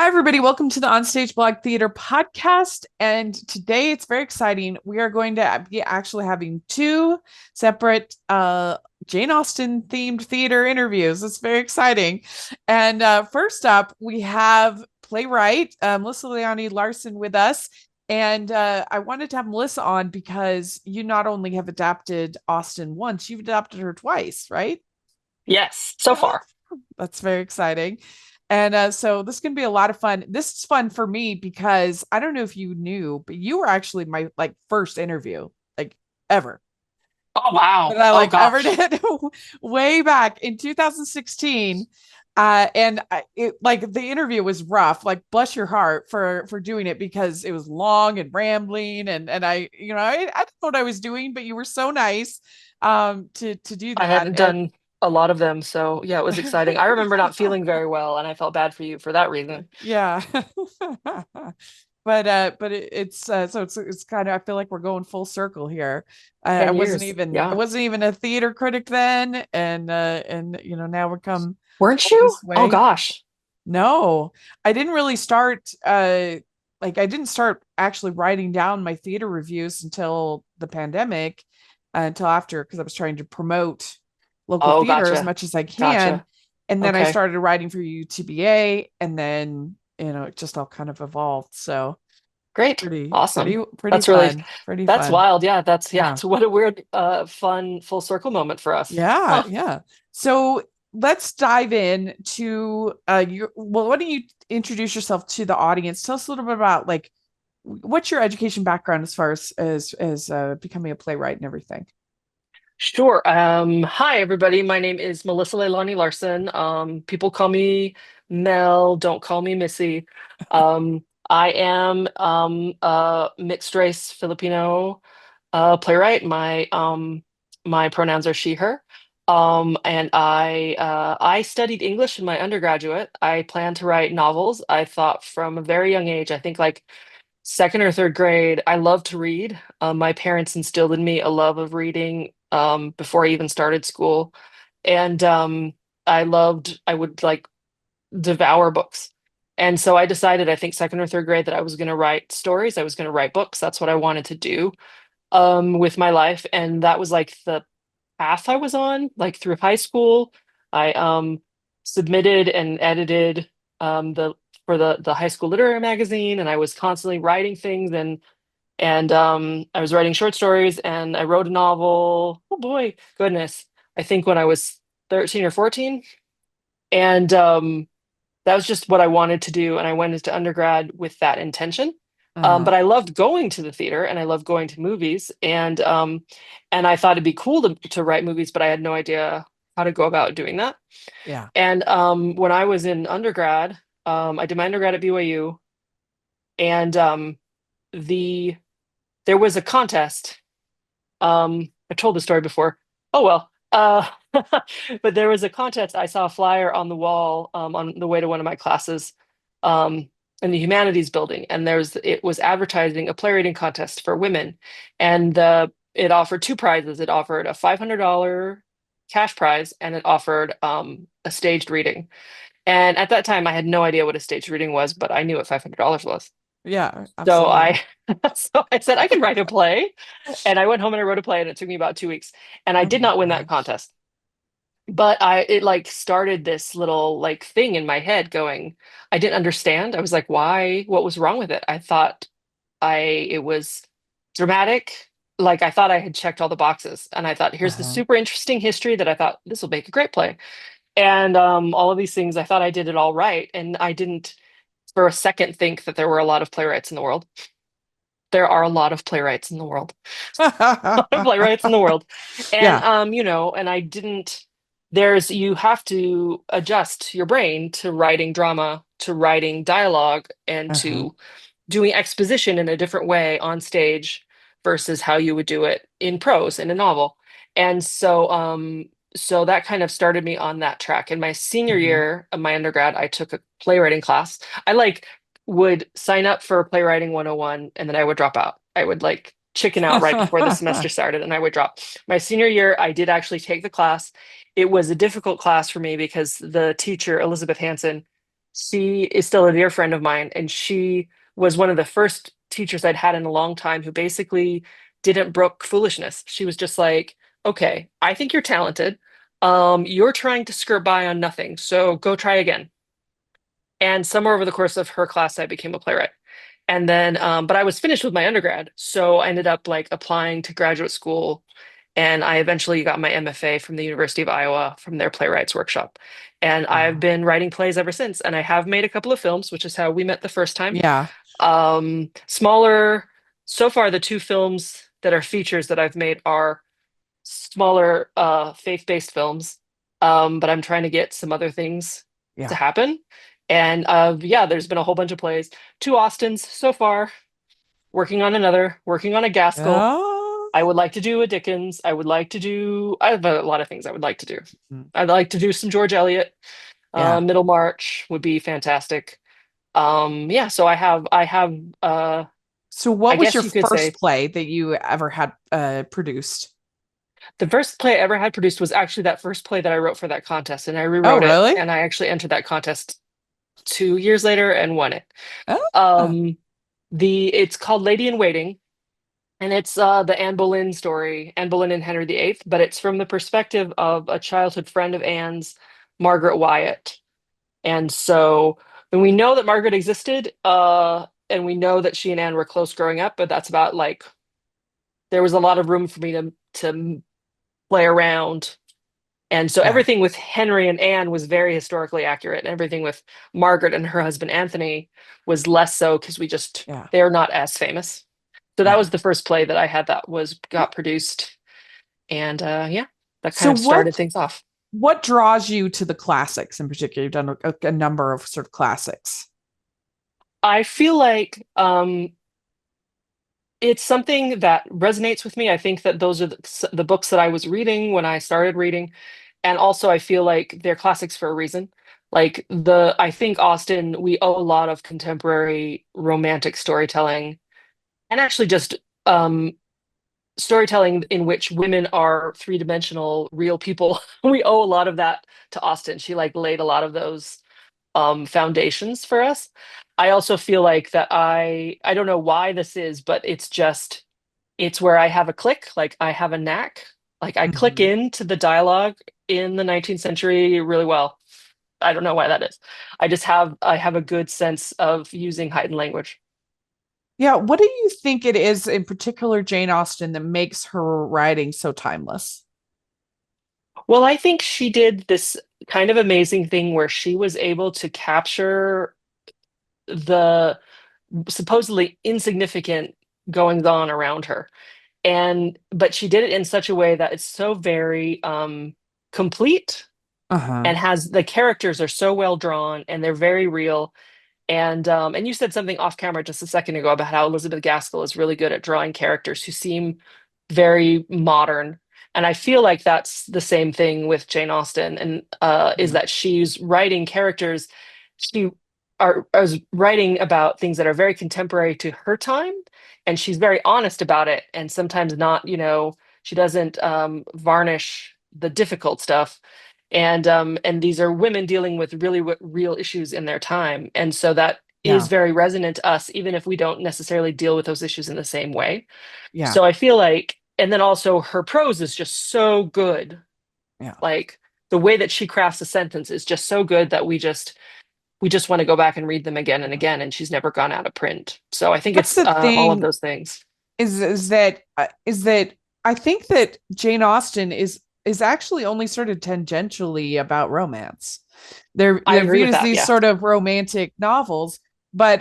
everybody. Welcome to the OnStage Blog Theater podcast. And today it's very exciting. We are going to be actually having two separate Jane Austen themed theater interviews. It's very exciting. And first up, we have playwright Melissa Leone Larson with us. And I wanted to have Melissa on because you not only have adapted Austen once, you've adapted her twice, right? Yes, so far. That's very exciting. And so this is going to be a lot of fun. This is fun for me because I don't know if you knew, but you were actually my first interview, like ever. Oh, wow. That I Oh, ever gosh. did way back in 2016. And the interview was rough, like bless your heart for doing it because it was long and rambling and I didn't know what I was doing, but you were so nice to do I that. hadn't And done a lot of them, so yeah, it was exciting. I remember not feeling very well, and I felt bad for you for that reason. yeah. But it's kind of I feel like we're going full circle here. I 10 wasn't years. even I Yeah. wasn't even a theater critic then, and now we're come Weren't all you? this Oh, way. gosh. No, I didn't really start I didn't start actually writing down my theater reviews until the pandemic, until after because I was trying to promote local Oh, theater as gotcha. much as I can. Gotcha. And then I Okay. started writing for UTBA, and then it just all kind of evolved. So Great. pretty, Awesome. pretty, pretty That's really, fun. Pretty that's fun. wild. Yeah, Yeah. it's what a weird, fun full circle moment for us. Yeah, Huh. yeah. So let's dive in to why don't you introduce yourself to the audience? Tell us a little bit about what's your education background as far as becoming a playwright and everything. Sure. Hi, everybody. My name is Melissa Leilani Larson. People call me Mel, don't call me Missy. I am a mixed race Filipino playwright. My pronouns are she, her. And I studied English in my undergraduate. I planned to write novels. I thought from a very young age, I think like second or third grade, I loved to read. My parents instilled in me a love of reading before I even started school. And I would like devour books. And so I decided, I think second or third grade, that I was going to write stories. I was going to write books. That's what I wanted to do with my life. And that was like the path I was on, like through high school. I submitted and edited the for the high school literary magazine, and I was constantly writing things and I was writing short stories and I wrote a novel. Oh boy, goodness. I think when I was 13 or 14. And that was just what I wanted to do. And I went into undergrad with that intention. Uh, But I loved going to the theater and I loved going to movies. And I thought it'd be cool to write movies, but I had no idea how to go about doing that. yeah. And when I was in undergrad, I did my undergrad at BYU, and the there was a contest. I told the story before. Oh well. But there was a contest. I saw a flyer on the wall on the way to one of my classes um, in the humanities building, and it was advertising a playwriting contest for women, and it offered two prizes. It offered a $500 cash prize, and it offered a staged reading. And at that time, I had no idea what a staged reading was, but I knew what $500 was. Yeah, So absolutely. I so I said I can write a play, and I went home and I wrote a play, and it took me about 2 weeks. And I Oh did my not win that gosh. contest, but it like started this little like thing in my head going, I didn't understand. I was like, why? What was wrong with it? I thought I it was dramatic. Like I thought I had checked all the boxes, and I thought here's the Uh-huh. super interesting history that I thought this will make a great play. And all of these things, I thought I did it all right, and I didn't for a second think that there were a lot of playwrights in the world. There are a lot of playwrights in the world. A lot of playwrights in the world. And Yeah. and I didn't you have to adjust your brain to writing drama, to writing dialogue, and Uh-huh. to doing exposition in a different way on stage versus how you would do it in prose in a novel. And so that kind of started me on that track. In my senior Hmm. year of my undergrad, I took a playwriting class. I like would sign up for playwriting 101 and then I would drop out. I would like chicken out right before the semester started and I would drop. My senior year, I did actually take the class. It was a difficult class for me because the teacher, Elizabeth Hanson, She is still a dear friend of mine, and she was one of the first teachers I'd had in a long time who basically didn't brook foolishness. She was just like, "Okay, I think you're talented. You're trying to skirt by on nothing, so go try again." And somewhere over the course of her class, I became a playwright. And then, but I was finished with my undergrad, so I ended up like applying to graduate school, and I eventually got my MFA from the University of Iowa from their playwrights workshop. And I've Wow. been writing plays ever since, and I have made a couple of films, which is how we met the first time. Yeah. Smaller, so far the two films that are features that I've made are smaller faith-based films. But I'm trying to get some other things to Yeah. happen. And yeah, there's been a whole bunch of plays. Two Austens so far, working on another, working on a Gaskell. Oh. I would like to do a Dickens. I have a lot of things I would like to do. Mm. I'd like to do some George Eliot. Yeah. Middlemarch would be fantastic. Yeah, so I have So I what was guess your you could say first play that you ever had produced? the first play I ever had produced was actually that first play that I wrote for that contest, and I Oh, rewrote it, really? and I actually entered that contest 2 years later and won it. Oh. Um, it's called Lady in Waiting, and it's the Anne Boleyn story, Anne Boleyn and Henry VIII, but it's from the perspective of a childhood friend of Anne's, Margaret Wyatt. And so when we know that Margaret existed, and we know that she and Anne were close growing up, but that's about like there was a lot of room for me to play around. And so Yeah. everything with Henry and Anne was very historically accurate, and everything with Margaret and her husband Anthony was less so because Yeah. they're not as famous. So that Yeah. was the first play that I had that was got produced, and yeah, that kind So of started things off. what draws you to the classics in particular? You've done a number of sort of classics. I feel like it's something that resonates with me. I think that those are the books that I was reading when I started reading. And also, I feel like they're classics for a reason. I think Austen, we owe a lot of contemporary romantic storytelling and actually just um, storytelling in which women are three-dimensional, real people. We owe a lot of that to Austen. She like laid a lot of those foundations for us. I also feel like that I don't know why this is, but it's where I have a click, like I have a knack. Like I click Mhm. into the dialogue in the 19th century really well. I don't know why that is. I have a good sense of using heightened language. Yeah. What do you think it is in particular, Jane Austen, that makes her writing so timeless? Well, I think she did this kind of amazing thing where she was able to capture the supposedly insignificant goings on around her. And but she did it in such a way that it's so very complete, Uh-huh. and has the characters are so well drawn and they're very real. And you said something off camera just a second ago about how Elizabeth Gaskell is really good at drawing characters who seem very modern. And I feel like that's the same thing with Jane Austen, and is Yeah. that she's writing characters. She is writing about things that are very contemporary to her time, and she's very honest about it. And sometimes not, she doesn't varnish the difficult stuff, and these are women dealing with really real issues in their time, and so that is Yeah. very resonant to us even if we don't necessarily deal with those issues in the same way. Yeah. So I feel like, and then also her prose is just so good. Yeah. Like the way that she crafts a sentence is just so good that we just want to go back and read them again and again, and she's never gone out of print. So I think That's it's the all of thing those things. is that I think that Jane Austen is actually only sort of tangentially about romance. I They're agree viewed with as that, these yeah. sort of romantic novels, but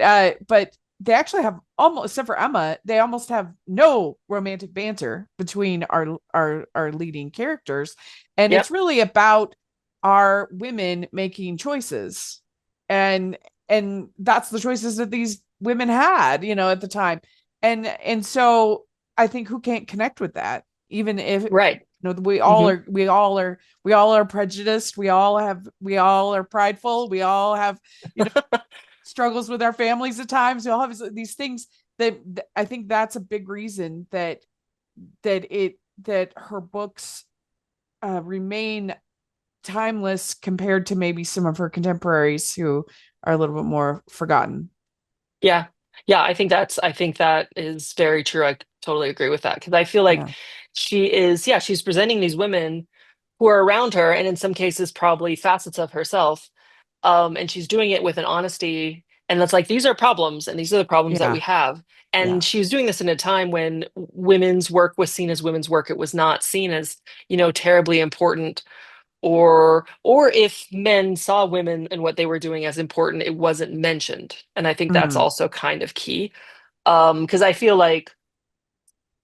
they actually have almost, except for Emma, they almost have no romantic banter between our leading characters, and it's Yep. really about our women making choices, and and that's the choices that these women had, at the time, and so I think who can't connect with that, even if Right. we all Hmm. are we all are prejudiced, we all are prideful, we all have struggles with our families at times, we all have these things that I think that's a big reason that her books remain timeless compared to maybe some of her contemporaries who are a little bit more forgotten. Yeah. Yeah, I think that is very true. I totally agree with that because I feel like Yeah. she's presenting these women who are around her and in some cases probably facets of herself. And she's doing it with an honesty and that's like these are problems and these are the problems that we Yeah. have. And Yeah. she was doing this in a time when women's work was seen as women's work. It was not seen as, terribly important or if men saw women and what they were doing as important, it wasn't mentioned. And I think that's Mm. also kind of key. Because I feel like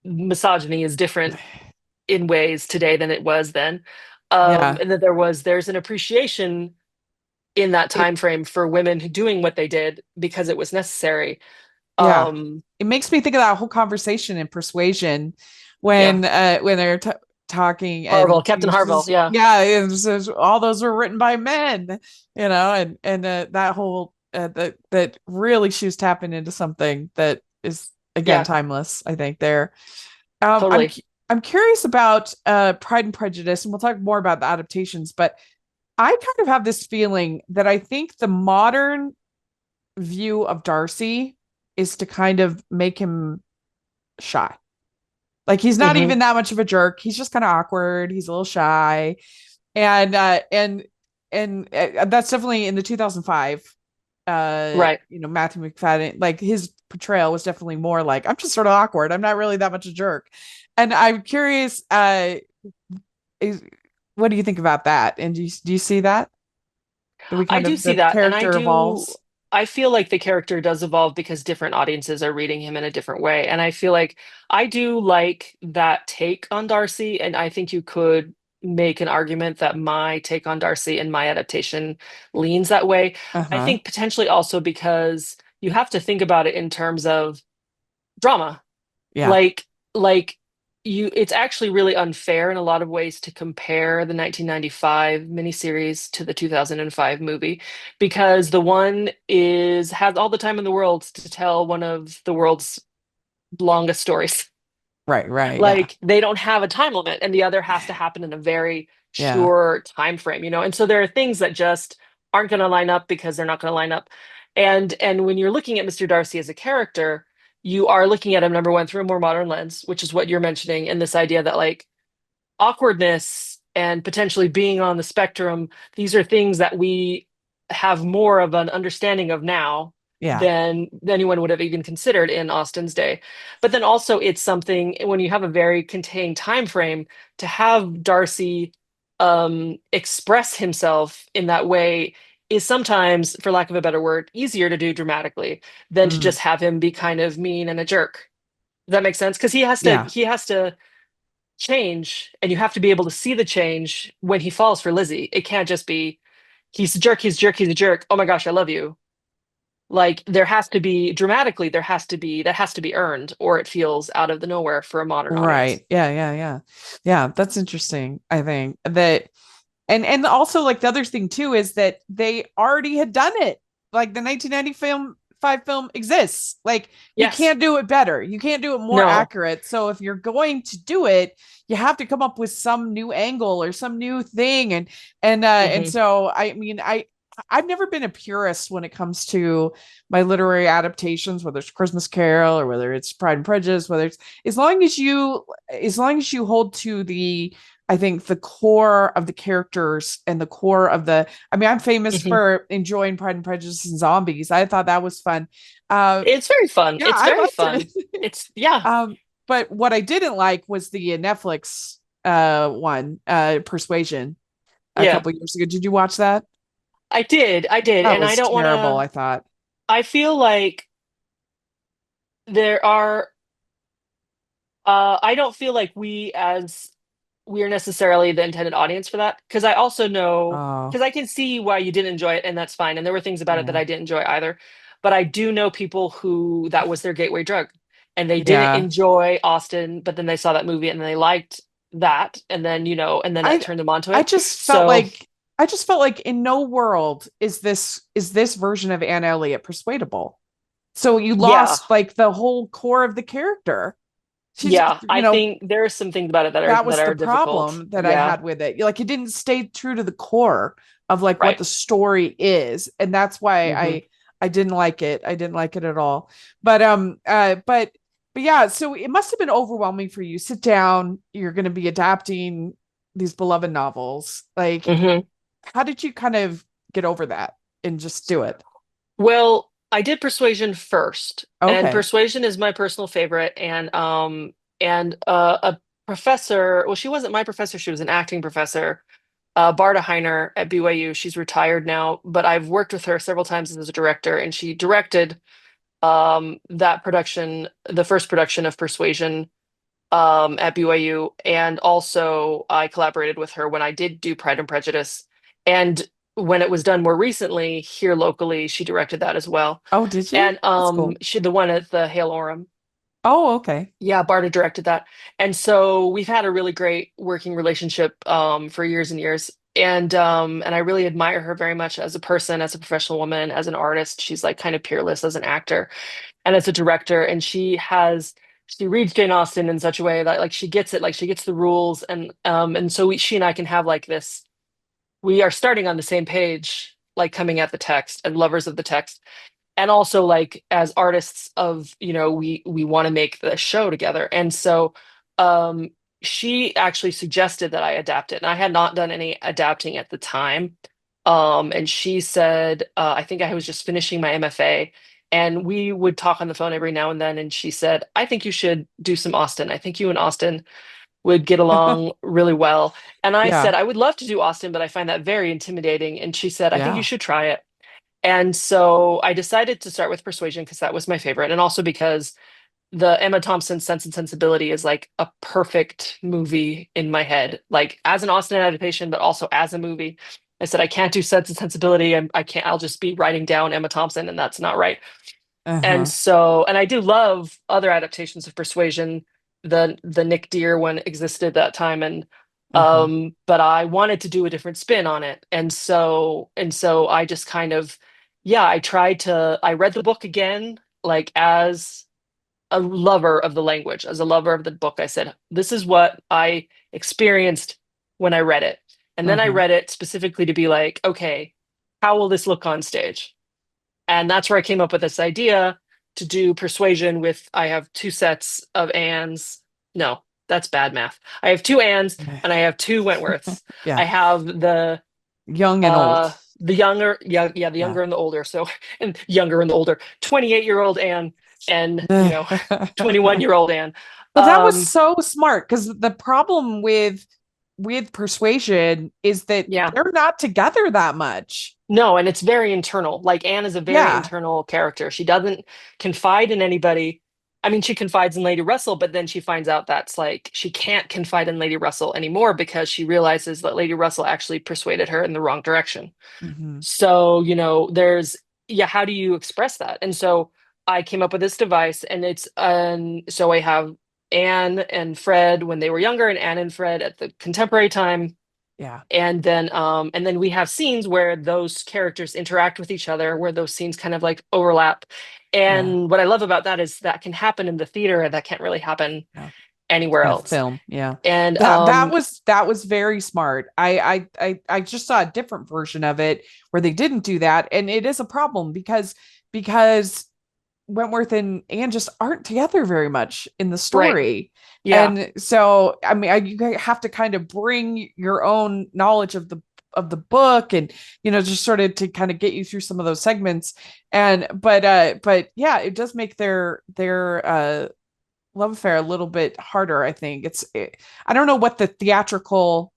misogyny is different in ways today than it was then. Yeah. And that there's an appreciation in that It, time frame for women doing what they did because it was necessary. yeah. Um, It makes me think of that whole conversation in Persuasion yeah, when they're talking Harville, and Captain she Harville, says, yeah, yeah, it says all those were written by men, and that whole that really she was tapping into something that is again yeah, timeless, I think there. totally. I'm curious about Pride and Prejudice, and we'll talk more about the adaptations, but I kind of have this feeling that I think the modern view of Darcy is to kind of make him shy. Like he's not Hmm. even that much of a jerk. He's just kind of awkward. He's a little shy. And that's definitely in the 2005 Right. Matthew McFadden, like his portrayal was definitely more like I'm just sort of awkward. I'm not really that much a jerk. And I'm curious is, what do you think about that? And do you see that? Do we I kind do of see the that, and character evolves? I feel like the character does evolve because different audiences are reading him in a different way. And I feel like I do like that take on Darcy, and I think you could make an argument that my take on Darcy and my adaptation leans that way. I Uh-huh. think potentially also because you have to think about it in terms of drama. Yeah. Like like it's actually really unfair in a lot of ways to compare the 1995 miniseries to the 2005 movie because the one is has all the time in the world to tell one of the world's longest stories. Right, right. Yeah. Like they don't have a time limit and the other has to happen in a very Yeah. short time frame, and so there are things that just aren't going to line up because they're not going to line up. And when you're looking at Mr. Darcy as a character, you are looking at him, number one, through a more modern lens, which is what you're mentioning, and this idea that like awkwardness and potentially being on the spectrum, these are things that we have more of an understanding of now Yeah. than anyone would have even considered in Austen's day. But then also it's something when you have a very contained time frame to have Darcy express himself in that way is sometimes, for lack of a better word, easier to do dramatically than to Mm. just have him be kind of mean and a jerk. Does that make sense? Because Yeah. he has to change and you have to be able to see the change when he falls for Lizzie. It can't just be he's a jerk, he's a jerk, he's a jerk. Oh my gosh, I love you. Like there has to be dramatically, there has to be that has to be earned or it feels out of the nowhere for a modern audience. Right. Yeah, yeah, yeah. Yeah, that's interesting. I think that and also like the other thing too is that they already had done it. Like the 1990 film exists. Like you Yes. can't do it better. You can't do it more No. accurate. So if you're going to do it, you have to come up with some new angle or some new thing. And Hmm. so I mean I've never been a purist when it comes to my literary adaptations, whether it's Christmas Carol or whether it's Pride and Prejudice, whether it's as long as you hold to the I think the core of the characters and the core of the I mean, I'm famous Hmm. for enjoying Pride and Prejudice and zombies. I thought that was fun. It's very fun. Yeah, It's I very loved fun. it. It's yeah. But what I didn't like was the Netflix one, Persuasion a Yeah. couple years ago. Did you watch that? I did. That And I was don't terrible, wanna I thought. I feel like there are I don't feel like we are necessarily the intended audience for that because I also know Oh, because I can see why you didn't enjoy it and that's fine. And there were things about it that yeah. I didn't enjoy either. But I do know people who that was their gateway drug and they didn't Yeah. enjoy Austen, but then they saw that movie and they liked that and then and then that I turned them onto I it. just felt So like I just felt like in no world is this version of Anne Elliot persuadable. So you yeah, lost like the whole core of the character. She's, yeah, I think there are some things about it that that was the are difficult. problem that I Yeah. had with it. Like it didn't stay true to the core of like what Right. the story is, and that's why Hmm. I didn't like it. I didn't like it at all. But yeah, so it must have been overwhelming for you. Sit down, you're going to be adapting these beloved novels. Like, Hmm. how did you kind of get over that and just do it? Well, I did Persuasion first, and Okay. Persuasion is my personal favorite. And a professor, well, she wasn't my professor, she was an acting professor, Barda Heiner at BYU. She's retired now, but I've worked with her several times as a director, and she directed that production, the first production of Persuasion at BYU. And also, I collaborated with her when I did do Pride and Prejudice. And when it was done more recently here locally, she directed that as well. Oh, did you? And That's cool. she the one at the Hale Orem. Oh, okay. Yeah, Barta directed that. And so we've had a really great working relationship for years and years. And I really admire her very much as a person, as a professional woman, as an artist. She's like kind of peerless as an actor and as a director. And she reads Jane Austen in such a way that like she gets it, like she gets the rules. And so she and I can have like this, we are starting on the same page, like coming at the text and lovers of the text. And also like as artists of, we want to make the show together. And so um she actually suggested that I adapt it. And I had not done any adapting at the time. And she said, I think I was just finishing my MFA, and we would talk on the phone every now and then. And she said, I think you should do some Austen. I think you and Austen would get along really well. And I said, Yeah. I would love to do Austen, but I find that very intimidating. And she said, I think you Yeah. should try it. And so I decided to start with Persuasion because that was my favorite. And also because the Emma Thompson Sense and Sensibility is like a perfect movie in my head, like as an Austen adaptation, but also as a movie. I said, I can't do Sense and Sensibility. And I can't, I'll just be writing down Emma Thompson, and that's not right. And Uh-huh. so, and I do love other adaptations of Persuasion. The Nick Dear one existed that time, and Uh-huh. but I wanted to do a different spin on it. And so I just kind of, yeah, I read the book again, like as a lover of the language, as a lover of the book. I said, this is what I experienced when I read it. And then I Uh-huh. read it specifically to be like, okay, how will this look on stage? And that's where I came up with this idea to do Persuasion with, I have two sets of Annes. No, that's bad math. I have two Annes and I have two Wentworths. I Yeah. have Young and old. the younger, yeah, yeah, the Yeah. younger and the older. So, and younger and the older, 28-year-old Anne and, But 21-year-old Anne. that was Um, so smart because the problem with Persuasion is that yeah. they're not together that much. No, and it's very internal. Like Anne is a very Yeah. internal character. She doesn't confide in anybody. I mean, she confides in Lady Russell, but then she finds out that's like she can't confide in Lady Russell anymore because she realizes that Lady Russell actually persuaded her in the wrong direction. Hmm. So, yeah, how do you express that? And so I came up with this device, and so I have Anne and Fred when they were younger, and Anne and Fred at the contemporary time, Yeah. and then we have scenes where those characters interact with each other, where those scenes kind of like overlap. Yeah. And what I love about that is that can happen in the theater, and that can't really happen Yeah. anywhere In else. film. Yeah. And That was very smart. I just saw a different version of it where they didn't do that. And it is a problem because Wentworth and Anne just aren't together very much in the right, story. yeah, And so, I mean, you have to kind of bring your own knowledge of the book and just sort of to kind of get you through some of those segments. And but yeah, it does make their love affair a little bit harder. I think I don't know what the theatrical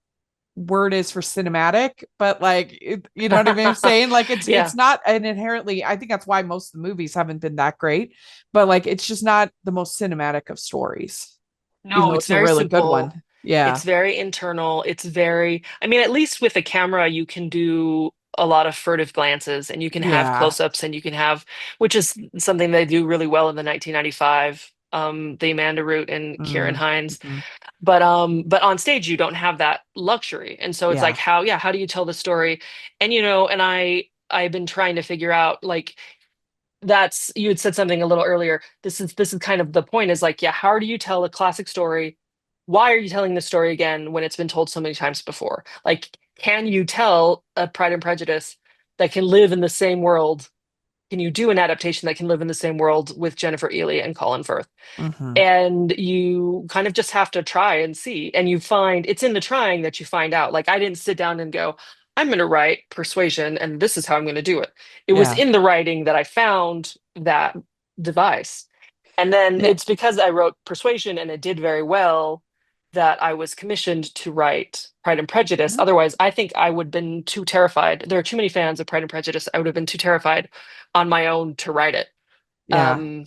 word is for cinematic, but like you know what I mean? I'm saying like it's yeah. not an inherently. I think that's why most of the movies haven't been that great, but like it's just not the most cinematic of stories, even No, though it's it's a very really good simple. one. Yeah, It's very internal. I mean, at least with a camera, you can do a lot of furtive glances, and you can have yeah, close-ups, and you can have, which is something they do really well in the 1995, the Amanda Root and Kieran Hines. mm-hmm. But on stage, you don't have that luxury. And so it's like, Yeah, how do you tell the story? And, I've been trying to figure out like, you had said something a little earlier. This is kind of the point, is like, yeah, how do you tell a classic story why are you telling the story again when it's been told so many times before? Like, can you tell a Pride and Prejudice that can live in the same world? Can you do an adaptation that can live in the same world with Jennifer Ehle and Colin Firth? Hmm. And you kind of just have to try and see. And you find it's in the trying that you find out. Like, I didn't sit down and go, I'm going to write Persuasion and this is how I'm going to do it. It was Yeah. in the writing that I found that device. And then Yeah. it's because I wrote Persuasion and it did very well that I was commissioned to write Pride and Prejudice. Otherwise, I think I would have been too terrified. There are too many fans of Pride and Prejudice. I would have been too terrified on my own to write it. Yeah. Um,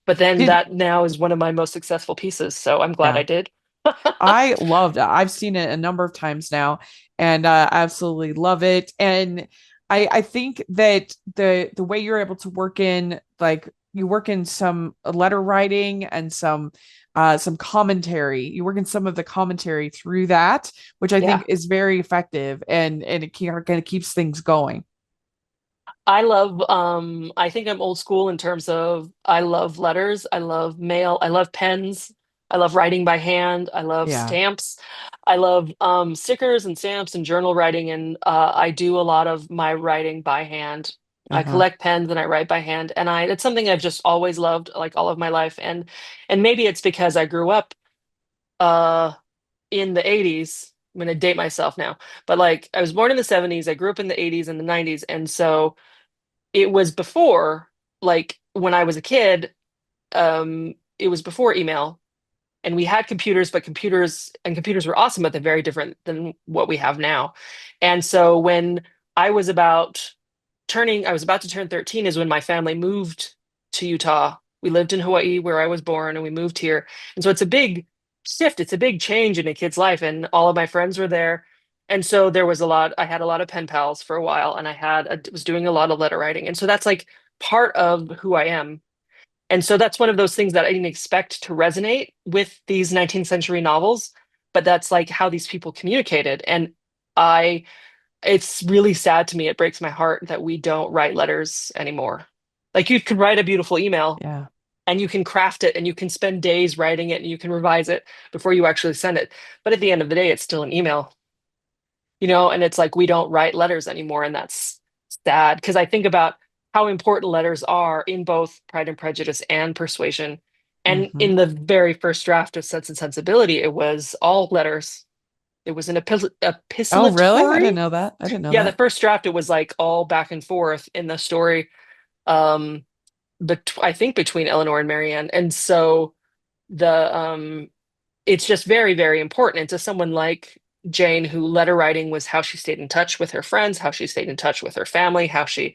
but then Did that now is one of my most successful pieces. So I'm glad I yeah. did. I loved it. I've seen it a number of times now and absolutely love it. And I think that the way you're able to work in like you work in some letter writing and some commentary. You work in some of the commentary through that, which I Yeah. think is very effective and it kind of keeps things going. I think I'm old school in terms of I love letters, I love mail, I love pens, I love writing by hand, I love Yeah. stamps, I love stickers and stamps and journal writing, and I do a lot of my writing by hand. I Uh-huh. collect pens and I write by hand, and I it's something I've just always loved, like all of my life, and maybe it's because I grew up uh in the 80s. I'm gonna date myself now, but like I was born in the 70s, I grew up in the 80s and the 90s, and so it was before, like when I was a kid, it was before email and we had computers, but computers were awesome, but they're very different than what we have now. And so when I was about I was about to turn 13 is when my family moved to Utah. We lived in Hawaii where I was born and we moved here. And so it's a big shift. It's a big change in a kid's life. And all of my friends were there. And so there was I had a lot of pen pals for a while and was doing a lot of letter writing. And so that's like part of who I am. And so that's one of those things that I didn't expect to resonate with these 19th century novels, but that's like how these people communicated. And I it's really sad to me. It breaks my heart that we don't write letters anymore. Like you can write a beautiful email Yeah. and you can craft it and you can spend days writing it and you can revise it before you actually send it. But at the end of the day, it's still an email, and it's like we don't write letters anymore. And that's sad because I think about how important letters are in both Pride and Prejudice and Persuasion. And Hmm. in the very first draft of Sense and Sensibility, it was all letters. It was an Oh, really? I didn't epistolatory. know that. I didn't know Yeah, the that. first draft, it was like all back and forth in the story, um, but I think between Eleanor and Marianne. And so it's just very, very important. And to someone like Jane, who letter writing was how she stayed in touch with her friends, how she stayed in touch with her family, how she,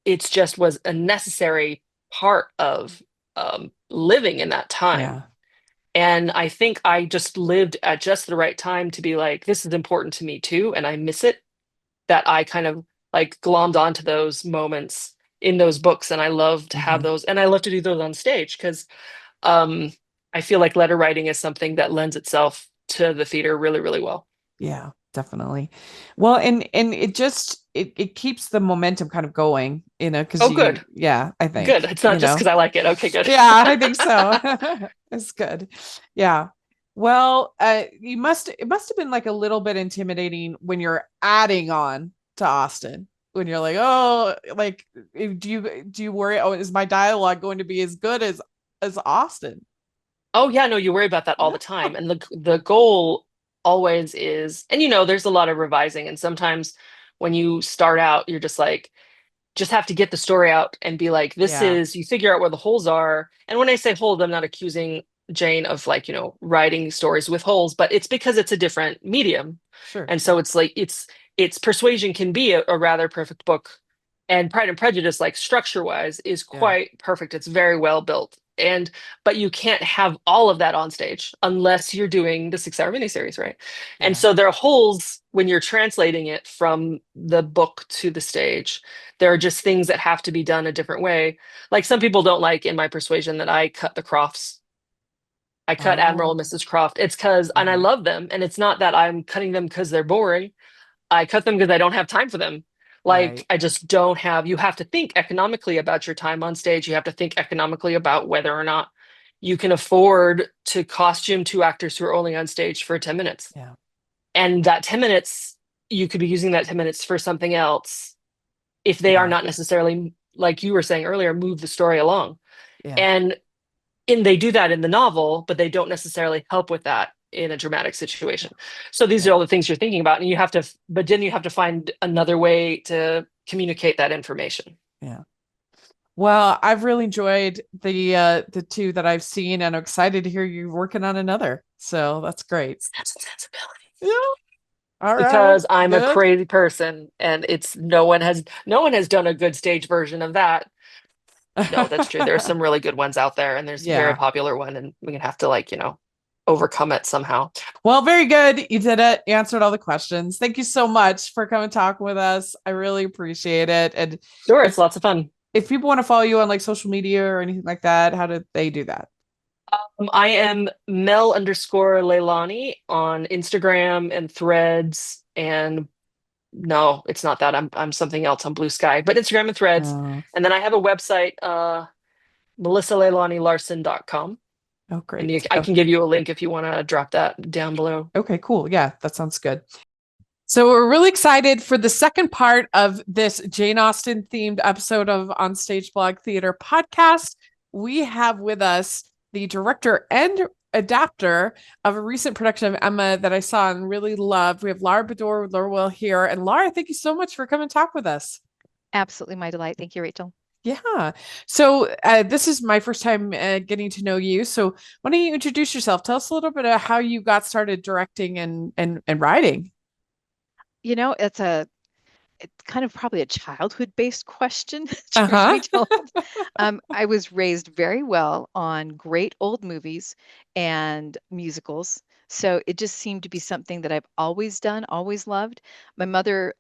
it's just was a necessary part of living in that time. Yeah. And I think I just lived at just the right time to be like, this is important to me too, and I miss it. That I kind of like glommed onto those moments in those books, and I love to have Hmm. those, and I love to do those on stage because um, I feel like letter writing is something that lends itself to the theater really, really well. Yeah, definitely. Well, and it keeps the momentum kind of going, because Oh, good, I good. think, It's not just because I like it. Okay, good. Yeah, I think so. It's good. Yeah. Well, it must have been like a little bit intimidating when you're adding on to Austin. When you're like, oh, like, do you worry? Oh, is my dialogue going to be as good as Austin? Oh yeah, no, you worry about that all the time. And the goal always is, and there's a lot of revising. And sometimes when you start out, you're just have to get the story out and be like, Yeah, you figure out where the holes are. And when I say holes, I'm not accusing Jane of like, writing stories with holes, but it's because it's a different medium. sure, And so sure. it's like it's Persuasion can be a rather perfect book. And Pride and Prejudice, like structure wise, is Yeah, quite perfect. It's very well built. But you can't have all of that on stage unless you're doing the 6 hour miniseries, right? And yeah. so there are holes when you're translating it from the book to the stage. There are just things that have to be done a different way. Like some people don't like in my Persuasion that I cut the Crofts. I cut Admiral and Oh, Mrs. Croft. It's because, and I uh-huh. love them, and it's not that I'm cutting them because they're boring. I cut them because I don't have time for them. Like, Right. I just don't have, you have to think economically about your time on stage. You have to think economically about whether or not you can afford to costume two actors who are only on stage for 10 minutes. Yeah. And that 10 minutes, you could be using that 10 minutes for something else if they are Yeah. not necessarily, like you were saying earlier, move the story along. Yeah. And they do that in the novel, but they don't necessarily help with that in a dramatic situation. So these are Yeah. all the things you're thinking about, and but then you have to find another way to communicate that information. Yeah. Well, I've really enjoyed the two that I've seen, and I'm excited to hear you working on another. So that's great. Sense and Sensibility. Yeah. All right. Because I'm a Good. crazy person, and it's no one has done a good stage version of that. No, that's true. There are some really good ones out there, and there's a very Yeah. popular one, and we can have to overcome it somehow. Well, very good. You did it. You answered all the questions. Thank you so much for coming and talking with us. I really appreciate it. And Sure, it's if lots of fun. if people want to follow you on like social media or anything like that, how do they do that? I am Mel_Leilani on Instagram and Threads, and no, it's not that. I'm something else on Blue Sky, but Instagram and Threads. Uh, And then I have a website, melissaleilanilarson.com. oh, And great. I Oh, can give you a link if you want to drop that down below. okay, cool. Yeah, that sounds good. So we're really excited for the second part of this Jane Austen themed episode of OnStage Blog Theater podcast. We have with us the director and adapter of a recent production of Emma that I saw and really loved. We have Lara Bedore Lerwill here. And Lara, thank you so much for coming and talk with us. Absolutely my delight. Thank you, Rachel. Yeah. So this is my first time getting to know you. So why don't you introduce yourself? Tell us a little bit of how you got started directing and writing. It's kind of probably a childhood-based question, truth Uh-huh. be told. I was raised very well on great old movies and musicals. So it just seemed to be something that I've always done, always loved. My mother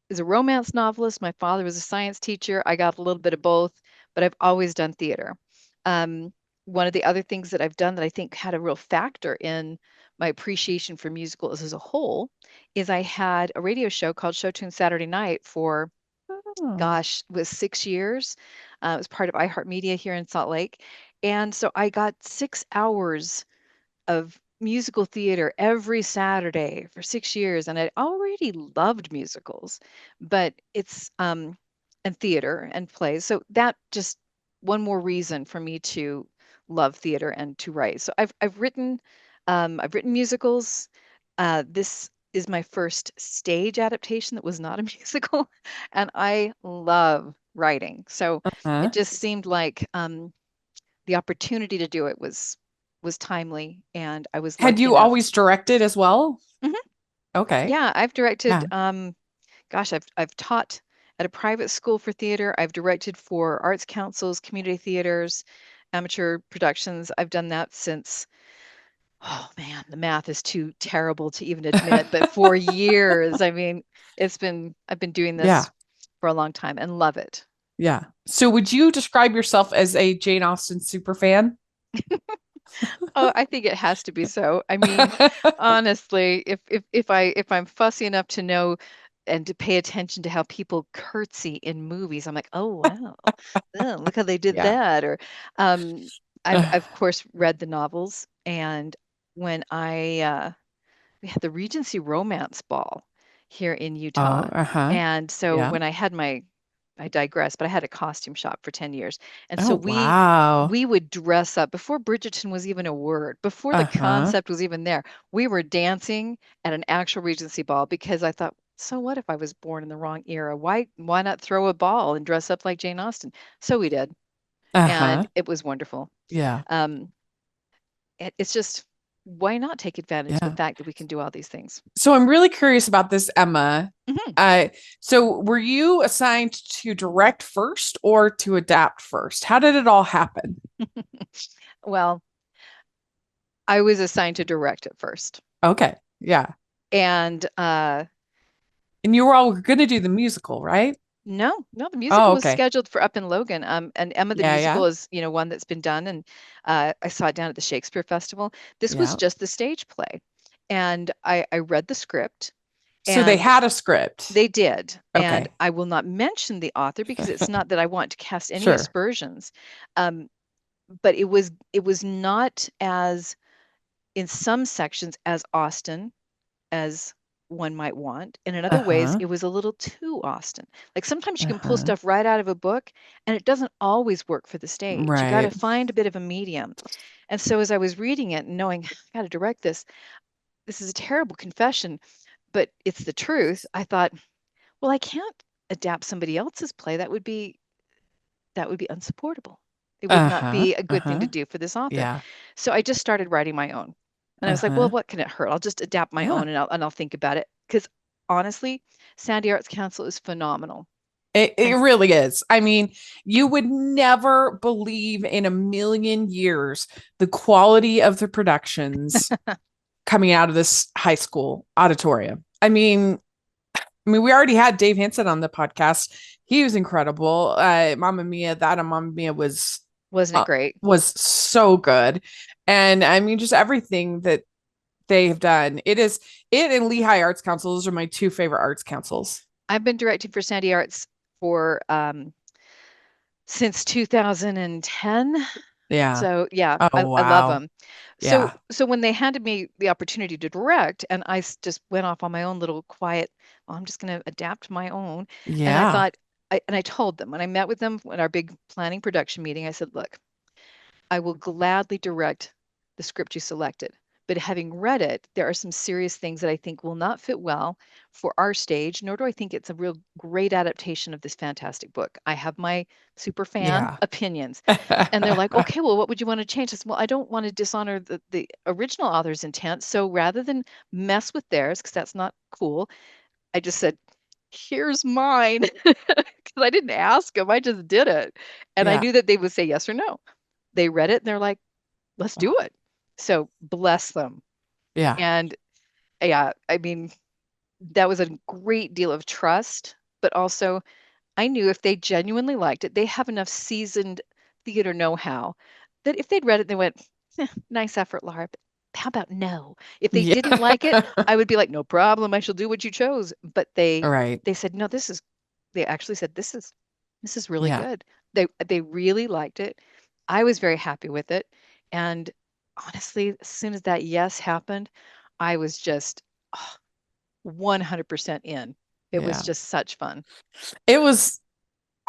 is a romance novelist. My father was a science teacher. I got a little bit of both, but I've always done theater. Um, One of the other things that I've done that I think had a real factor in my appreciation for musicals as a whole is I had a radio show called Show Tune Saturday Night for, Oh. gosh, it was 6 years. It was part of iHeartMedia here in Salt Lake. And so I got 6 hours of musical theater every Saturday for 6 years, and I already loved musicals, but it's and theater and plays. So that just one more reason for me to love theater and to write. So I've written musicals. This is my first stage adaptation that was not a musical, and I love writing. So Huh? it just seemed like the opportunity to do it was timely, and I was Had lucky you enough. always directed as well? Mhm. Okay. Yeah, I've directed. Yeah. Gosh, I've taught at a private school for theater. I've directed for arts councils, community theaters, amateur productions. I've done that since. Oh man, the math is too terrible to even admit, but for years. I mean, I've been doing Yeah. this for a long time and love it. Yeah. So would you describe yourself as a Jane Austen super fan? Oh, I think it has to be so. I mean, honestly, if I'm fussy enough to know and to pay attention to how people curtsy in movies, I'm like, oh wow, oh, look how they did Yeah. that. Or I've of course read the novels, and when we had the Regency Romance Ball here in Oh, Utah. uh-huh. And so Yeah. when I digress, but I had a costume shop for 10 years. And so Oh, wow. we would dress up before Bridgerton was even a word, before the Uh-huh. concept was even there. We were dancing at an actual Regency ball because I thought, so what if I was born in the wrong era? Why not throw a ball and dress up like Jane Austen? So we did, Uh-huh. and it was wonderful. Yeah. Um, it's just why not take advantage of the Yeah. fact that we can do all these things? So I'm really curious about this, Emma. Mhm. So were you assigned to direct first or to adapt first? How did it all happen? Well, I was assigned to direct at first. Okay. Yeah. And And you were all going to do the musical, right? no, the Oh, musical was okay. scheduled for up in Logan. And Emma the Yeah, yeah. musical is, one that's been done, and I saw it down at the Shakespeare Festival. This was Yeah. just the stage play. And I read the script, So they and had a script. they did. And Okay. I will not mention the author because it's not that I want to cast any Sure. aspersions. Um, but it was not as, in some sections, as Austen as one might want. And in other ways, Uh-huh. it was a little too Austen. Like sometimes you can pull Uh-huh. stuff right out of a book and it doesn't always work for the stage. You got to Right. find a bit of a medium. And so as I was reading it and knowing I got to direct this, this is a terrible confession, but it's the truth. I thought, well, I can't adapt somebody else's play. That would be unsupportable. It would not Uh-huh. be a good thing to Uh-huh. do for this author. Yeah. So I just started writing my own. And I was like, well, Uh-huh. what can it hurt? I'll just adapt my Yeah. own and I'll think about it. Because honestly, Sandy Arts Council is phenomenal. It And really is. I mean, you would never believe in a million years the quality of the productions coming out of this high school auditorium. I mean, we already had Dave Hansen on the podcast. He was incredible. Mamma Mia, that and Mamma Mia wasn't it uh, great? was so good. And I mean, just everything that they have done. It and Lehigh Arts Council, those are my two favorite arts councils. I've been directing for Sandy Arts for since 2010. Yeah. So yeah, Oh, I love wow. them. Yeah. So when they handed me the opportunity to direct, and I just went off on my own little quiet, well, I'm just going to adapt my own. And I Yeah. thought, I told them when I met with them at our big planning production meeting, I said, look, I will gladly direct the script you selected. But having read it, there are some serious things that I think will not fit well for our stage, nor do I think it's a real great adaptation of this fantastic book. I have my super fan Yeah. opinions. And they're like, okay, well, what would you want to change? I said, well, I don't want to dishonor the original author's intent. So rather than mess with theirs, because that's not cool, I just said, here's mine. Because I didn't ask them, I just did it. And I Yeah. knew that they would say yes or no. They read it and they're like, let's do it. So bless them. Yeah. And yeah, I mean, that was a great deal of trust, but also I knew if they genuinely liked it, they have enough seasoned theater know-how that if they'd read it, they went, nice effort, Laura. But how about no? If they didn't Yeah. like it, I would be like, no problem. I shall do what you chose. But All right. they said, no, they actually said, this is really Yeah. good. They really liked it. I was very happy with it. And honestly, as soon as that yes happened, I was just 100% in. It was Yeah. just such fun. It was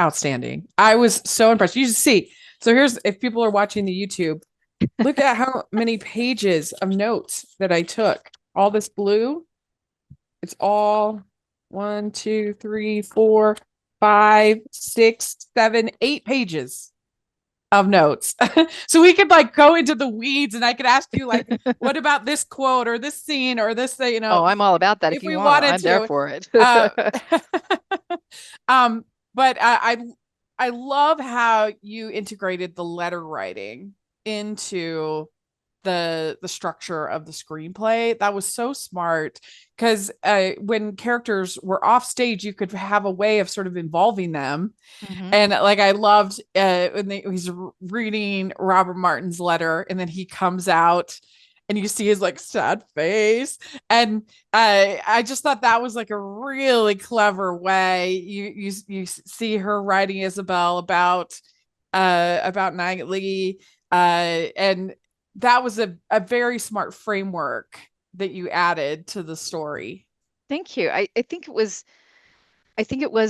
outstanding. I was so impressed. You should see. So here's if people are watching the YouTube, look at how many pages of notes that I took. All this blue, it's all 1, 2, 3, 4, 5, 6, 7, 8 pages of notes. So we could like go into the weeds and I could ask you like, what about this quote or this scene or this, Oh, I'm all about that if if you we want. wanted I'm there to. for it. Uh, but I love how you integrated the letter writing into the structure of the screenplay. That was so smart because when characters were off stage, you could have a way of sort of involving them. Mhm. And like I loved when he's reading Robert Martin's letter, and then he comes out, and you see his like sad face, and I just thought that was like a really clever way. You see her writing Isabel about Knightley, and that was a very smart framework that you added to the story. Thank you. I think it was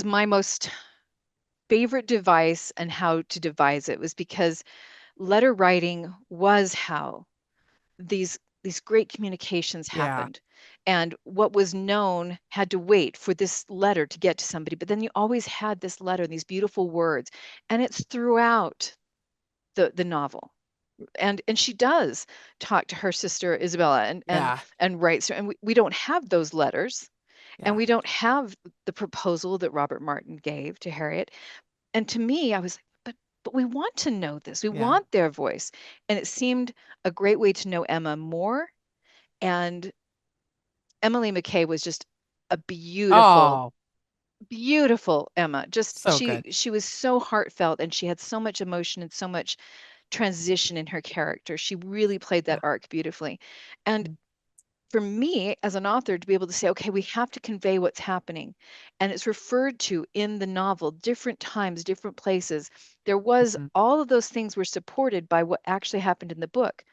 my most favorite device, and how to devise it was because letter writing was how these great communications Yeah, happened. And what was known had to wait for this letter to get to somebody. But then you always had this letter, these beautiful words, and it's throughout the novel. And she does talk to her sister Isabella yeah, and writes her, and we don't have those letters, and yeah. we don't have the proposal that Robert Martin gave to Harriet. And to me, I was like, but we want to know this. We Yeah. want their voice. And it seemed a great way to know Emma more. And Emily McKay was just a beautiful, Oh, beautiful Emma. Just so good. she was so heartfelt, and she had so much emotion and so much transition in her character. She really played that Yeah. arc beautifully. And for me as an author to be able to say, okay, we have to convey what's happening. And it's referred to in the novel, different times, different places. There was Mhm. all of those things were supported by what actually happened in the book,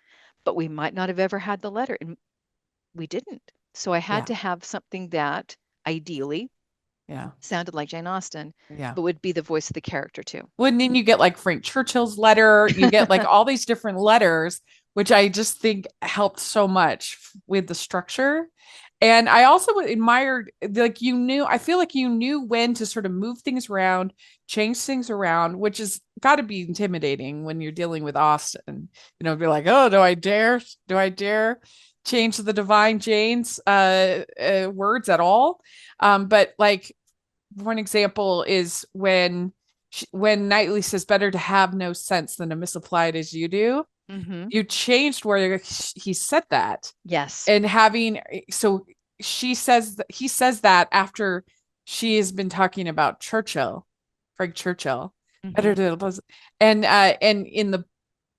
but we might not have ever had the letter, and we didn't. So I had Yeah. to have something that ideally Yeah. sounded like Jane Austen, Yeah. but would be the voice of the character too. Well, and then you get like Frank Churchill's letter, you get like all these different letters, which I just think helped so much with the structure. And I also admired, like, I feel like you knew when to sort of move things around, change things around, which has got to be intimidating when you're dealing with Austen. Be like, oh, do I dare? Do I dare change the Divine Jane's words at all? But like, one example is when Knightley says better to have no sense than to misapplied as you do. Mm-hmm. You changed where he said that, Yes. and so he says that after she has been talking about Frank Churchill. Better Mm-hmm. to, and in the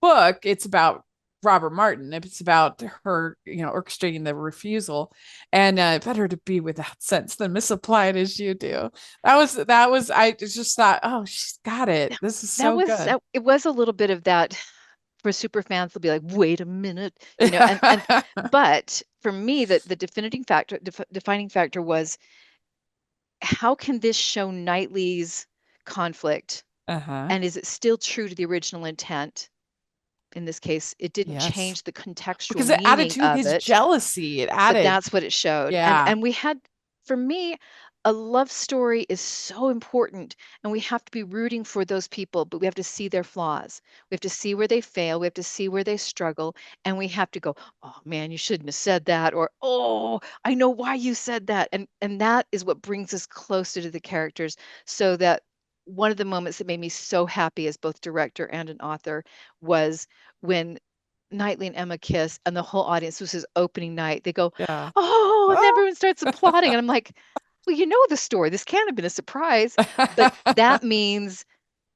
book it's about Robert Martin. It's about her, orchestrating the refusal, and better to be without sense than misapplied as you do. That was I just thought, oh, she's got it. This is That so was good. it was a little bit of that for super fans. They'll be like, wait a minute, and but for me, the defining factor was, how can this show Knightley's conflict, Uh-huh. and is it still true to the original intent? In this case, it didn't Yes. change the contextual Because it added meaning to of his it, jealousy. It but added, that's what it showed. And yeah. and we had, for me, a love story is so important, and we have to be rooting for those people, but we have to see their flaws. We have to see where they fail, we have to see where they struggle, and we have to go, oh man, you shouldn't have said that, or oh, I know why you said that. And that is what brings us closer to the characters. So that one of the moments that made me so happy as both director and an author was when Knightley and Emma kiss, and the whole audience, this is opening night, they go, Yeah. oh, and Oh. everyone starts applauding. And I'm like, well, you know the story. This can't have been a surprise. But that means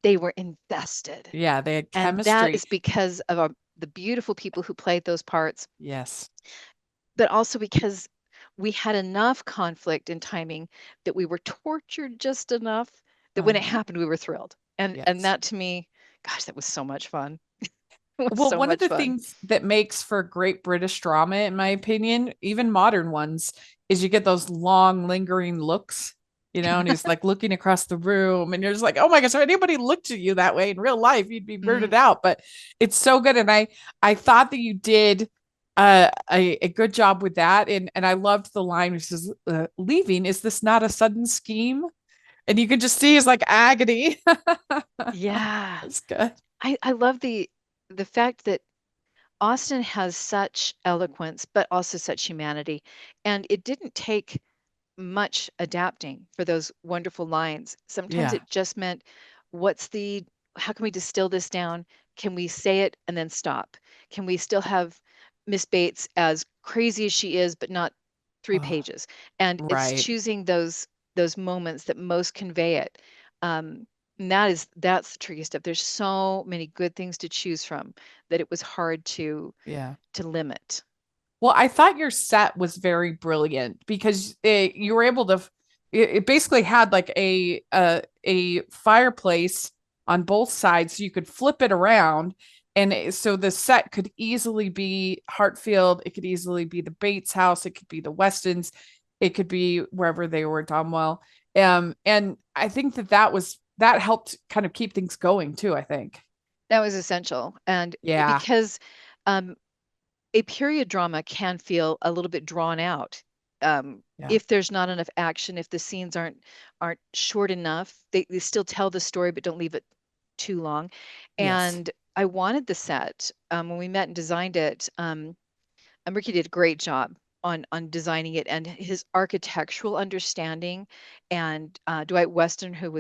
they were invested. Yeah, they had And that chemistry. is because of the beautiful people who played those parts, Yes. but also because we had enough conflict and timing that we were tortured just enough that when it Uh-huh. happened, we were thrilled. And Yes. that to me, gosh, that was so much fun. It was Well, so one of much the fun. things that makes for great British drama, in my opinion, even modern ones, is you get those long, lingering looks, and he's like looking across the room, and you're just like, oh my gosh, if anybody looked at you that way in real life, you'd be Mm, weirded out. But it's so good. And I thought that you did a good job with that. And I loved the line which says, leaving, is this not a sudden scheme? And you can just see his like agony. yeah. That's good. I love the fact that Austen has such eloquence, but also such humanity. And it didn't take much adapting for those wonderful lines. Sometimes Yeah. it just meant, how can we distill this down? Can we say it and then stop? Can we still have Miss Bates as crazy as she is, but not three Oh, pages? And it's right. choosing those moments that most convey it. And that's the tricky stuff. There's so many good things to choose from that it was hard Yeah. to limit. Well, I thought your set was very brilliant because you were able to. It basically had like a fireplace on both sides, so you could flip it around, and so the set could easily be Hartfield. It could easily be the Bates house. It could be the Westons. It could be wherever they were, Donwell. And I think that helped kind of keep things going too. I think. That was essential. And Yeah. because um, a period drama can feel a little bit drawn out. Yeah. If there's not enough action, if the scenes aren't short enough, they still tell the story but don't leave it too long. Yes. And I wanted the set, when we met and designed it. Ricky did a great job on designing it, and his architectural understanding, and Dwight Weston, who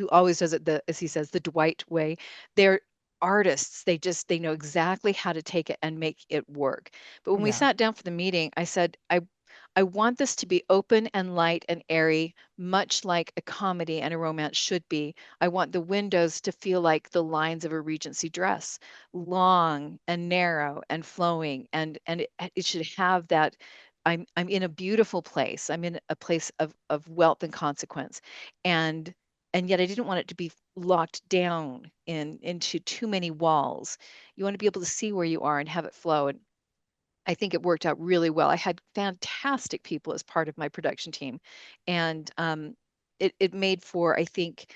always does it, as he says, the Dwight way. They're artists. They know exactly how to take it and make it work. But when we Yeah. sat down for the meeting, I said, I want this to be open and light and airy, much like a comedy and a romance should be. I want the windows to feel like the lines of a Regency dress, long and narrow and flowing, and it should have that. I'm in a beautiful place. I'm in a place of wealth and consequence, and and yet I didn't want it to be locked down into too many walls. You want to be able to see where you are and have it flow. And I think it worked out really well. I had fantastic people as part of my production team, and it made for, I think,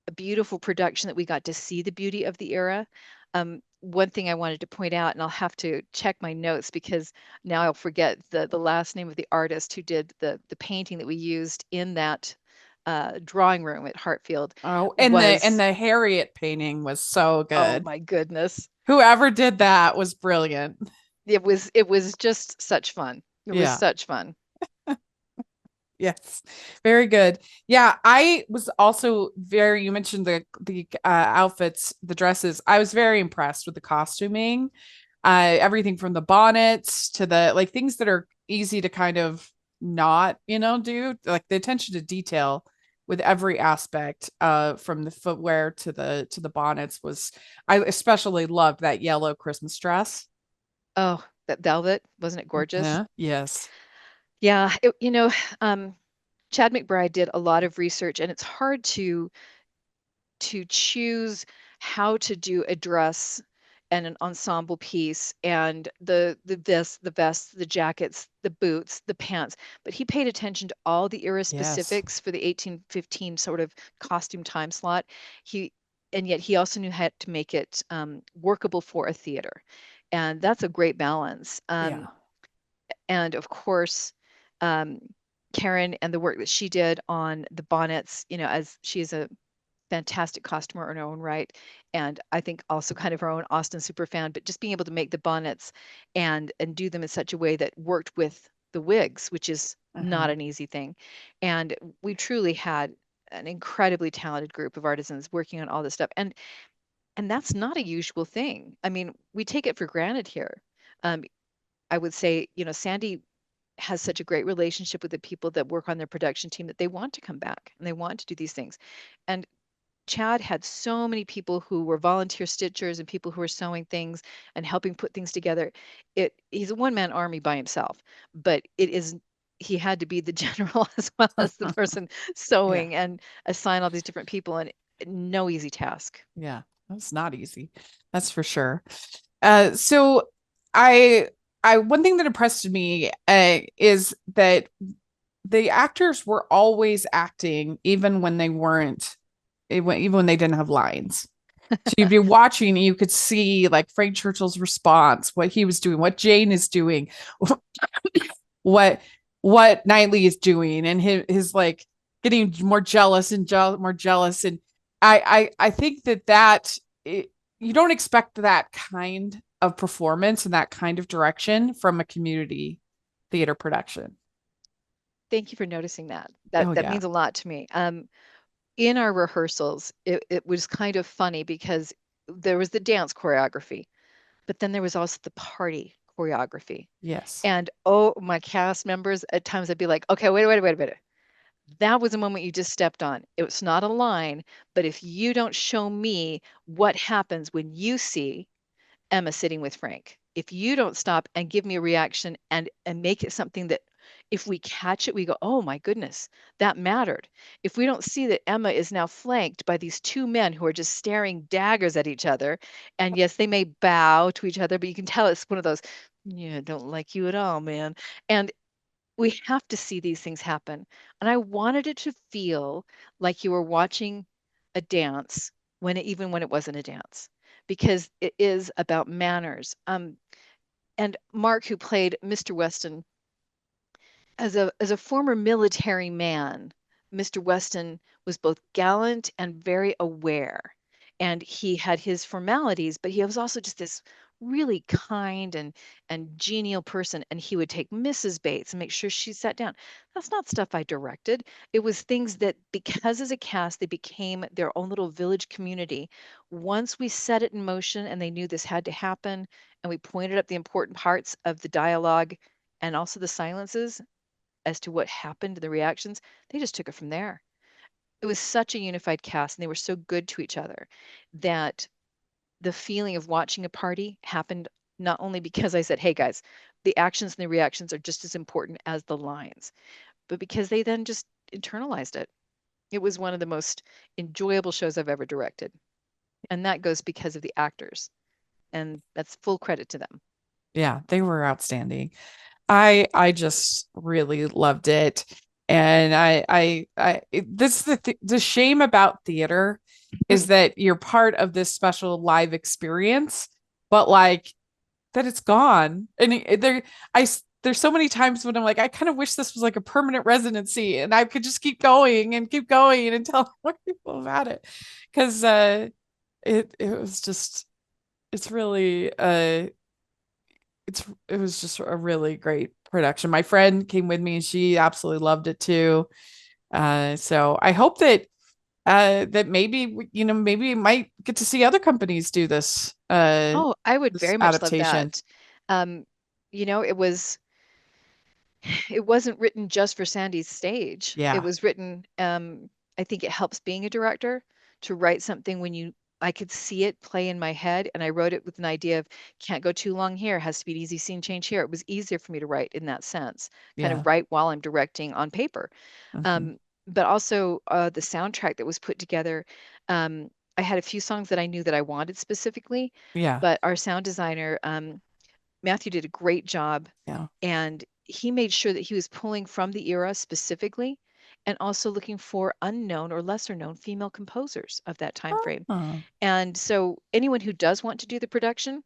a beautiful production that we got to see the beauty of the era. One thing I wanted to point out, and I'll have to check my notes because now I'll forget the last name of the artist who did the painting that we used in that drawing room at Hartfield. Oh, and Was, the Harriet painting was so oh good. my goodness, Whoever did that was brilliant. it was just such fun. It was Yeah. such fun. Yes, very good. Yeah, I was also very, you mentioned the outfits, the dresses. I was very impressed with the costuming. Everything from the bonnets to the like things that are easy to kind of not, do, like the attention to detail with every aspect from the footwear to the bonnets was I especially loved that yellow Christmas dress. Oh, that velvet, wasn't it gorgeous? Yeah, yes. Yeah, um, Chad McBride did a lot of research, and it's hard to choose how to do a dress and an ensemble piece and the vests, the jackets, the boots, the pants. But he paid attention to all the era Yes. specifics for the 1815 sort of costume time slot. He and yet he also knew how to make it workable for a theater, and that's a great balance. Yeah. And of course, um, Karen and the work that she did on the bonnets, as she is a fantastic costumer in her own right, and I think also kind of her own Austen super fan, but just being able to make the bonnets and do them in such a way that worked with the wigs, which is Uh-huh. not an easy thing. And we truly had an incredibly talented group of artisans working on all this stuff. And that's not a usual thing. I mean, we take it for granted here. Um, I would say, Sandy has such a great relationship with the people that work on their production team that they want to come back and they want to do these things. And Chad had so many people who were volunteer stitchers and people who were sewing things and helping put things together. He's a one-man army by himself, but he had to be the general as well as the person Yeah. sewing and assign all these different people, and no easy task. Yeah. That's not easy. That's for sure. So I one thing that impressed me is that the actors were always acting even when they weren't even when they didn't have lines. So you'd be watching and you could see like Frank Churchill's response, what he was doing, what Jane is doing, what Knightley is doing, and his like getting more jealous and more jealous. And I think you don't expect that kind of performance and that kind of direction from a community theater production. Thank you for noticing that. That Oh that yeah. means a lot to me. In our rehearsals, it was kind of funny because there was the dance choreography, but then there was also the party choreography. Yes. And oh, my cast members, at times I'd be like, okay, wait. That was a moment you just stepped on. It was not a line, but if you don't show me what happens when you see Emma sitting with Frank, if you don't stop and give me a reaction and make it something that if we catch it, we go, oh my goodness, that mattered. If we don't see that Emma is now flanked by these two men who are just staring daggers at each other, and yes, they may bow to each other, but you can tell it's one of those, yeah, don't like you at all, man. And we have to see these things happen. And I wanted it to feel like you were watching a dance even when it wasn't a dance, because it is about manners. And Mark, who played Mr. Weston, as a former military man, Mr. Weston was both gallant and very aware. And he had his formalities, but he was also just this really kind and genial person. And he would take Mrs. Bates and make sure she sat down. That's not stuff I directed. It was things that, because as a cast, they became their own little village community. Once we set it in motion and they knew this had to happen, and we pointed up the important parts of the dialogue and also the silences, as to what happened, the reactions, they just took it from there. It was such a unified cast, and they were so good to each other that the feeling of watching a party happened not only because I said, hey guys, the actions and the reactions are just as important as the lines, but because they then just internalized it. It was one of the most enjoyable shows I've ever directed. And that goes because of the actors. And that's full credit to them. Yeah, they were outstanding. I just really loved it. And this is the shame about theater is that you're part of this special live experience, but like that it's gone. And there's so many times when I'm like, I kind of wish this was like a permanent residency and I could just keep going and tell more people about it. Because it was just it's really it was just a really great production. My friend came with me and she absolutely loved it too. So I hope that that maybe maybe you might get to see other companies do this Oh, I would this very much love adaptation. that. It wasn't written just for Sandy's stage. It Yeah. was written, I think it helps being a director to write something when I could see it play in my head, and I wrote it with an idea of can't go too long here, has to be an easy scene change here. It was easier for me to write in that sense, kind Yeah. of write while I'm directing on paper. Mhm. But also the soundtrack that was put together. I had a few songs that I knew that I wanted specifically, Yeah. but our sound designer, Matthew, did a great job, Yeah. and he made sure that he was pulling from the era specifically and also looking for unknown or lesser known female composers of that time frame. Oh, And so anyone who does want to do the production,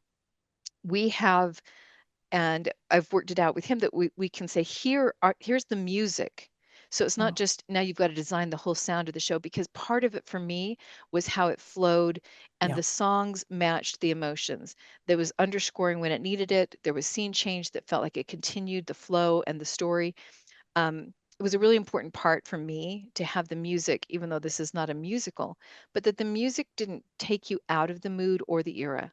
we have, and I've worked it out with him that we can say here's the music. So it's not oh, just now you've got to design the whole sound of the show, because part of it for me was how it flowed and yeah. the songs matched the emotions. There was underscoring when it needed it. There was scene change that felt like it continued the flow and the story. It was a really important part for me to have the music, even though this is not a musical, but that the music didn't take you out of the mood or the era.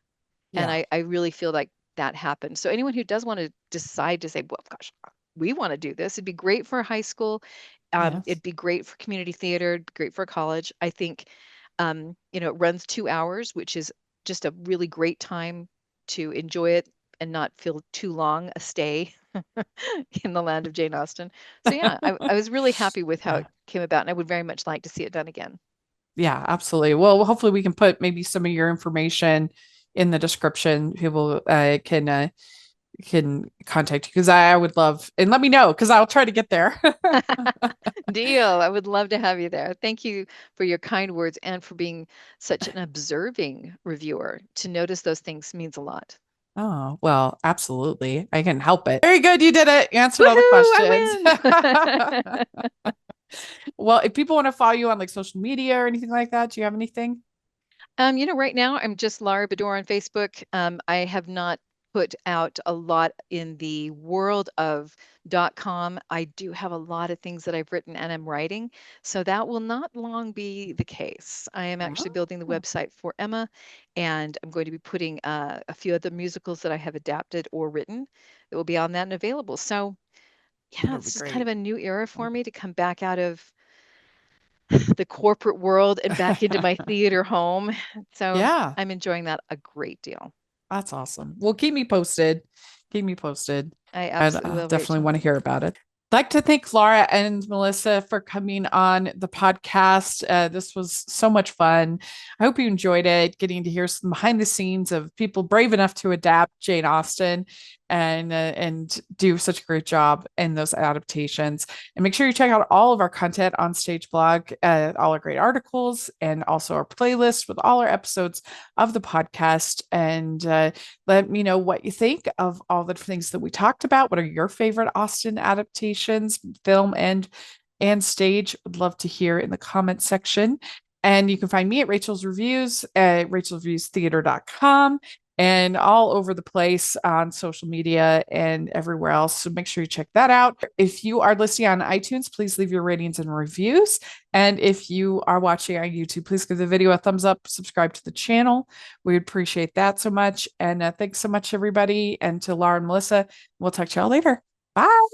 And Yeah. I really feel like that happened. So anyone who does want to decide to say, well, gosh, we want to do this, it'd be great for high school. Yes. It'd be great for community theater, it'd be great for college. I think, it runs 2 hours, which is just a really great time to enjoy it and not feel too long a stay in the land of Jane Austen. So yeah, I was really happy with how Yeah. it came about, and I would very much like to see it done again. Yeah, absolutely. Well, hopefully we can put maybe some of your information in the description. People can contact you because I would love and let me know because I'll try to get there. Deal. I would love to have you there. Thank you for your kind words and for being such an observing reviewer. To notice those things means a lot. Oh, well, absolutely. I can help it. Very good. You did it. You answered all the Woohoo! questions. I win. Well, if people want to follow you on like social media or anything like that, do you have anything? Right now I'm just Lara Bedore on Facebook. I have not put out a lot in the world of .com. I do have a lot of things that I've written and I'm writing, so that will not long be the case. I am actually building the Oh, website for Emma, and I'm going to be putting a few other musicals that I have adapted or written that will be on that and available. So yeah, that'd be this is kind of great. a new era for me to come back out of the corporate world and back into my theater home. So Yeah, I'm enjoying that a great deal. that's awesome. Well, keep me posted. Keep me posted. I I'd absolutely will, definitely Rachel. want to hear about it. I'd like to thank Laura and Melissa for coming on the podcast. This was so much fun. I hope you enjoyed it, getting to hear some behind the scenes of people brave enough to adapt Jane Austen and do such a great job in those adaptations. And make sure you check out all of our content on Stage Blog, all our great articles, and also our playlist with all our episodes of the podcast. And let me know what you think of all the things that we talked about. What are your favorite Austen adaptations, film and stage? Would love to hear in the comment section. And you can find me at Rachel's Reviews at rachelsreviewstheater.com and all over the place on social media and everywhere else. So make sure you check that out. If you are listening on iTunes, please leave your ratings and reviews. And if you are watching on YouTube, please give the video a thumbs up, subscribe to the channel. We appreciate that so much. And thanks so much, everybody. And to Laura and Melissa, we'll talk to y'all later. Bye.